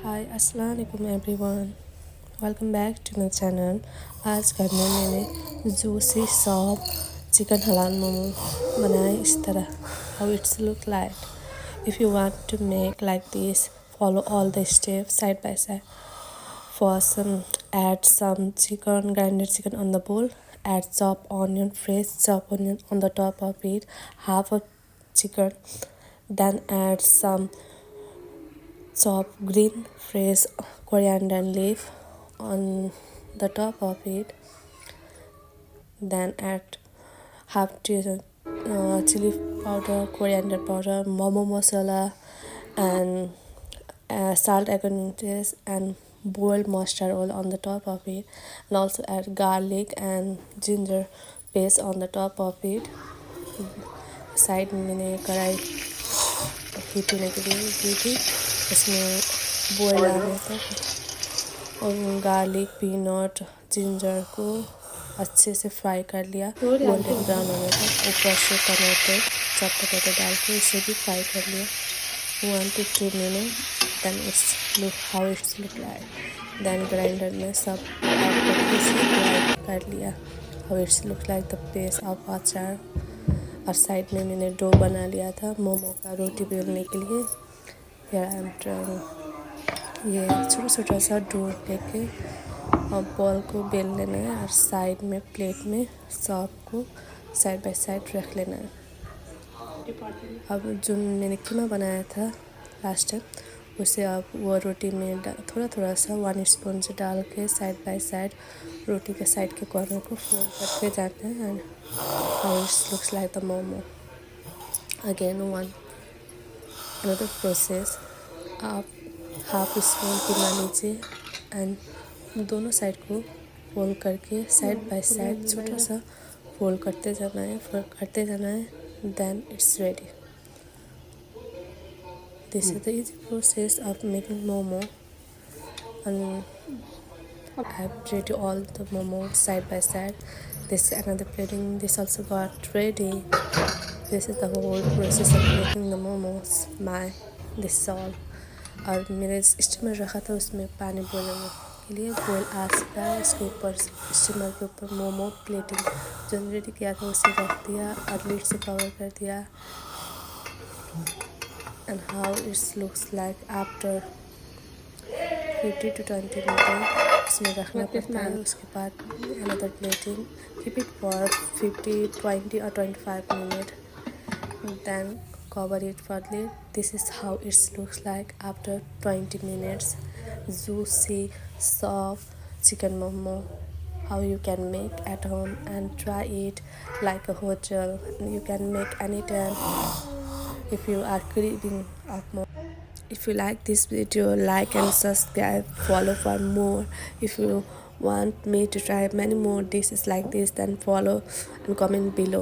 हाय अस्सलाम वालेकुम everyone, welcome back to my channel. आज घर में मैंने जूसी सॉफ्ट चिकन हलाल मोमो बनाए इस तरह। How it's look like. If you want to make like this, follow all the steps side by side. First, add some chicken, grinded chicken on the bowl. Add chopped onion, fresh chopped onion on the top of it. Half of chicken. Then add some chopped green fresh coriander leaf on the top of it. Then add half teaspoon chili powder, coriander powder, Momo masala, and salt according to taste, and boiled mustard oil on the top of it. And also add garlic and ginger paste on the top of it. Side में मैंने कढ़ाई heat होने के लिए दी थी, इसमें boil आने तक और गार्लिक, पीनट, जिंजर को अच्छे से फ्राई कर लिया गोल्डन ब्राउन होने तक। ऊपर से टमाटो चॉप पोटैटो डाल के इसे भी फ्राई कर लिया 1 to 2 minutes. Then it's look how it's look like. Then grinder में सब ऐड करके इसे ग्राइंड कर लिया how it's look like the paste of achar. और साइड में मैंने डो बना लिया था मोमो का रोटी बेलने के लिए। ये छोटा छोटा सा डो लेके और बॉल को बेल लेना है और साइड में प्लेट में सॉप को साइड बाय साइड रख लेना है। अब जो मैंने कीमा बनाया था लास्ट टाइम, उसे अब वो रोटी में थोड़ा थोड़ा सा 1 स्पून से डाल के साइड बाय साइड रोटी के साइड के कॉर्नर को फोल्ड करके जाते हैं। And how it's looks like the momo. Again another process, आप हाफ स्पून कीमा लीजिए एंड दोनों साइड को फोल्ड करके साइड बाय साइड छोटा सा फोल्ड करते जाना है। Then it's ready. This is the easy process of making momo, and I have ready all the momo side by side. This is another plating. This also got ready. This is the whole process of making the momos. This is all. और मैंने steamer रखा था, उसमें पानी बोलने के लिए boil आ चुका है। इसके ऊपर स्टीमर के ऊपर मोमो प्लेटिंग जो रेडी किया था उसे रख दिया और लीड से कवर कर दिया। And how it looks like after 50 to 20 minutes इसमें रखना पड़ता है। उसके बाद another plating, keep it for 50, 20 or 25 minutes. Then cover it for lid. This is how it looks like after 20 minutes. Juicy, soft chicken momo. How you can make at home and try it like a hotel. You can make anytime. If you are craving of more. If you like this video, like and subscribe, follow for more. If you want me to try many more dishes like this, then follow and comment below.